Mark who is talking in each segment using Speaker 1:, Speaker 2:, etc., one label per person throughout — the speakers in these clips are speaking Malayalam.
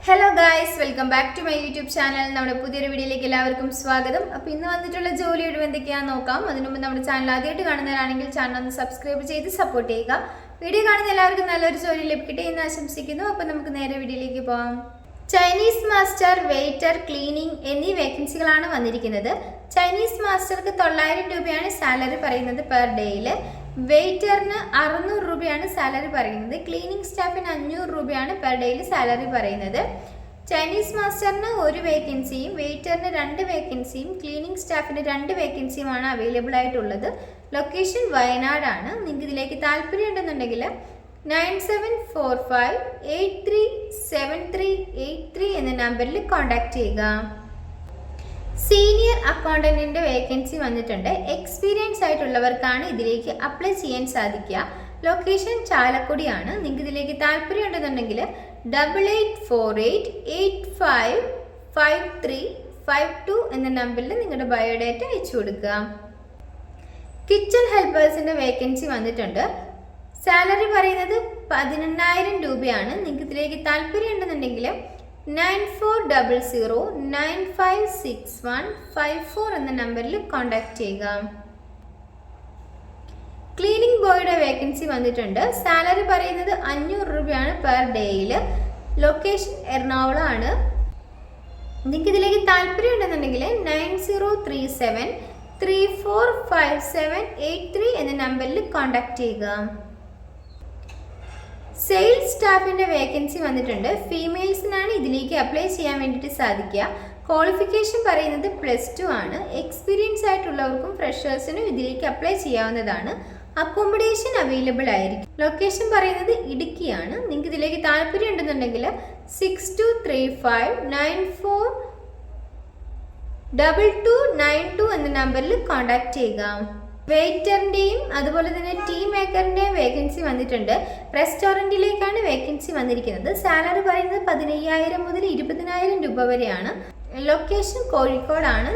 Speaker 1: Hello guys, welcome back to my YouTube channel. നമ്മുടെ പുതിയൊരു വീഡിയോയിലേക്ക് എല്ലാവർക്കും സ്വാഗതം. അപ്പോൾ ഇന്ന് വന്നിട്ടുള്ള ജോലിയുടെ എന്തൊക്കെയാണെന്ന് നോക്കാം. അതിനു മുമ്പ് നമ്മുടെ ചാനൽ ആദ്യമായിട്ട് കാണുന്നവരാണെങ്കിൽ ചാനൽ ഒന്ന് സബ്സ്ക്രൈബ് ചെയ്ത് സപ്പോർട്ട് ചെയ്യുക. വീഡിയോ കാണുന്ന എല്ലാവർക്കും നല്ലൊരു ജോലി ലഭിക്കട്ടെ എന്ന് ആശംസിക്കുന്നു. അപ്പോൾ നമുക്ക് നേരെ വീഡിയോയിലേക്ക് പോകാം. ചൈനീസ് മാസ്റ്റർ, വെയിറ്റർ, ക്ലീനിങ് എന്നീ വേക്കൻസികളാണ് വന്നിരിക്കുന്നത്. ചൈനീസ് മാസ്റ്റർക്ക് 900 രൂപയാണ് സാലറി പറയുന്നത് പെർ ഡേയിൽ. വെയിറ്ററിന് 600 രൂപയാണ് സാലറി പറയുന്നത്. ക്ലീനിങ് സ്റ്റാഫിന് 500 രൂപയാണ് പെർ ഡേയിൽ സാലറി പറയുന്നത്. ചൈനീസ് മാസ്റ്ററിന് 1 വേക്കൻസിയും വെയിറ്ററിന് 2 വേക്കൻസിയും ക്ലീനിങ് സ്റ്റാഫിന് 2 വേക്കൻസിയുമാണ് അവൈലബിൾ ആയിട്ടുള്ളത്. ലൊക്കേഷൻ വയനാടാണ്. നിങ്ങൾക്ക് ഇതിലേക്ക് താല്പര്യം ഉണ്ടെന്നുണ്ടെങ്കിൽ 9745837383 എന്ന നമ്പറിൽ കോൺടാക്ട് ചെയ്യുക. സീനിയർ അക്കൗണ്ടന്റിന്റെ വേക്കൻസി വന്നിട്ടുണ്ട്. എക്സ്പീരിയൻസ് ആയിട്ടുള്ളവർക്കാണ് ഇതിലേക്ക് അപ്ലൈ ചെയ്യാൻ സാധിക്കുക. ലൊക്കേഷൻ ചാലക്കുടിയാണ്. നിങ്ങൾക്ക് ഇതിലേക്ക് താല്പര്യം ഉണ്ടെന്നുണ്ടെങ്കിൽ 8848555352 എന്ന നമ്പറിൽ നിങ്ങളുടെ ബയോഡേറ്റ അയച്ചു കൊടുക്കുക. കിച്ചൺ ഹെൽപ്പേഴ്സിന്റെ വേക്കൻസി വന്നിട്ടുണ്ട്. സാലറി പറയുന്നത് 18,000 രൂപയാണ്. നിങ്ങൾക്ക് ഇതിലേക്ക് താല്പര്യം ഉണ്ടെന്നുണ്ടെങ്കിൽ 9400956154 എന്ന നമ്പറിൽ കോൺടാക്ട് ചെയ്യുക. ക്ലീനിങ് ബോയുടെ വേക്കൻസി വന്നിട്ടുണ്ട്. സാലറി പറയുന്നത് 500 രൂപയാണ് പെർ ഡേയിൽ. ലൊക്കേഷൻ എറണാകുളം ആണ്. നിങ്ങൾക്ക് ഇതിലേക്ക് താല്പര്യം ഉണ്ടെന്നുണ്ടെങ്കിൽ 9037345783 എന്ന നമ്പറിൽ കോൺടാക്ട് ചെയ്യുക. സെയിൽസ് സ്റ്റാഫിന്റെ വേക്കൻസി വന്നിട്ടുണ്ട്. ഫീമെയിൽസിനാണ് ഇതിലേക്ക് അപ്ലൈ ചെയ്യാൻ വേണ്ടിയിട്ട് സാധിക്കുക. ക്വാളിഫിക്കേഷൻ പറയുന്നത് +2 ആണ്. എക്സ്പീരിയൻസ് ആയിട്ടുള്ളവർക്കും ഫ്രഷേഴ്സിനും ഇതിലേക്ക് അപ്ലൈ ചെയ്യാവുന്നതാണ്. അക്കോമഡേഷൻ അവൈലബിൾ ആയിരിക്കും. ലൊക്കേഷൻ പറയുന്നത് ഇടുക്കിയാണ്. നിങ്ങൾക്ക് ഇതിലേക്ക് താല്പര്യം ഉണ്ടെന്നുണ്ടെങ്കിൽ 6235942292 എന്ന നമ്പറിൽ കോൺടാക്ട് ചെയ്യുക. വെയിറ്ററിന്റെയും അതുപോലെ തന്നെ ടീ മേക്കറിന്റെയും വേക്കൻസി വന്നിട്ടുണ്ട്. റെസ്റ്റോറൻറ്റിലേക്കാണ് വേക്കൻസി വന്നിരിക്കുന്നത്. സാലറി പറയുന്നത് 15,000 മുതൽ 20,000 രൂപ വരെയാണ്. ലൊക്കേഷൻ കോഴിക്കോടാണ്.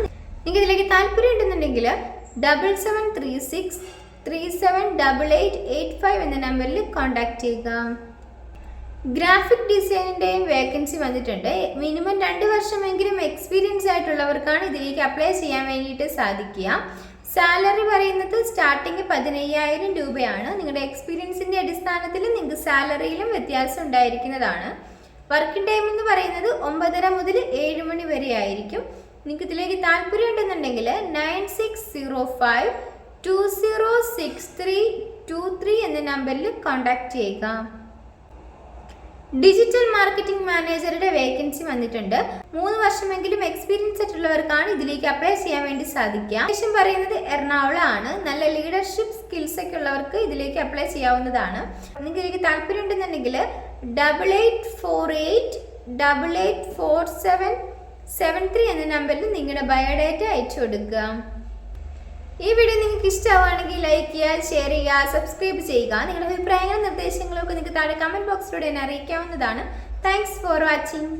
Speaker 1: നിങ്ങൾക്ക് ഇതിലേക്ക് താല്പര്യം ഉണ്ടെന്നുണ്ടെങ്കിൽ 7736378885 എന്ന നമ്പറിൽ കോൺടാക്ട് ചെയ്യുക. ഗ്രാഫിക് ഡിസൈനിന്റെയും വേക്കൻസി വന്നിട്ടുണ്ട്. മിനിമം 2 വർഷമെങ്കിലും എക്സ്പീരിയൻസ് ആയിട്ടുള്ളവർക്കാണ് ഇതിലേക്ക് അപ്ലൈ ചെയ്യാൻ വേണ്ടിയിട്ട് സാധിക്കുക. സാലറി പറയുന്നത് സ്റ്റാർട്ടിങ് 15,000 രൂപയാണ്. നിങ്ങളുടെ എക്സ്പീരിയൻസിന്റെ അടിസ്ഥാനത്തിൽ നിങ്ങൾക്ക് സാലറിയിലും വ്യത്യാസം ഉണ്ടായിരിക്കുന്നതാണ്. വർക്കിംഗ് ടൈം എന്ന് പറയുന്നത് 9:30 മുതൽ 7 മണി വരെ ആയിരിക്കും. നിങ്ങൾക്ക് ഇതിലേക്ക് താല്പര്യം ഉണ്ടെന്നുണ്ടെങ്കിൽ 9605206323 എന്ന നമ്പറിൽ കോൺടാക്ട് ചെയ്യുക. ഡിജിറ്റൽ മാർക്കറ്റിംഗ് മാനേജറുടെ വേക്കൻസി വന്നിട്ടുണ്ട്. 3 വർഷമെങ്കിലും എക്സ്പീരിയൻസ് ആയിട്ടുള്ളവർക്കാണ് ഇതിലേക്ക് അപ്ലൈ ചെയ്യാൻ വേണ്ടി സാധിക്കുക. ശേഷം പറയുന്നത് എറണാകുളം ആണ്. നല്ല ലീഡർഷിപ്പ് സ്കിൽസ് ഒക്കെ ഉള്ളവർക്ക് ഇതിലേക്ക് അപ്ലൈ ചെയ്യാവുന്നതാണ്. നിങ്ങൾക്ക് ഇതിലേക്ക് താല്പര്യം ഉണ്ടെന്നുണ്ടെങ്കിൽ 8848884773 എന്ന നമ്പറിൽ നിങ്ങളുടെ ബയോഡേറ്റ അയച്ചു കൊടുക്കുക. ഈ വീഡിയോ നിങ്ങൾക്ക് ഇഷ്ടമാവുകയാണെങ്കിൽ ലൈക്ക് ചെയ്യുക, ഷെയർ ചെയ്യുക, സബ്സ്ക്രൈബ് ചെയ്യുക. നിങ്ങളുടെ അഭിപ്രായങ്ങളും നിർദ്ദേശങ്ങളും ഒക്കെ നിങ്ങൾക്ക് താഴെ കമന്റ് ബോക്സിലൂടെ എന്നെ അറിയിക്കാവുന്നതാണ്. Thanks for watching.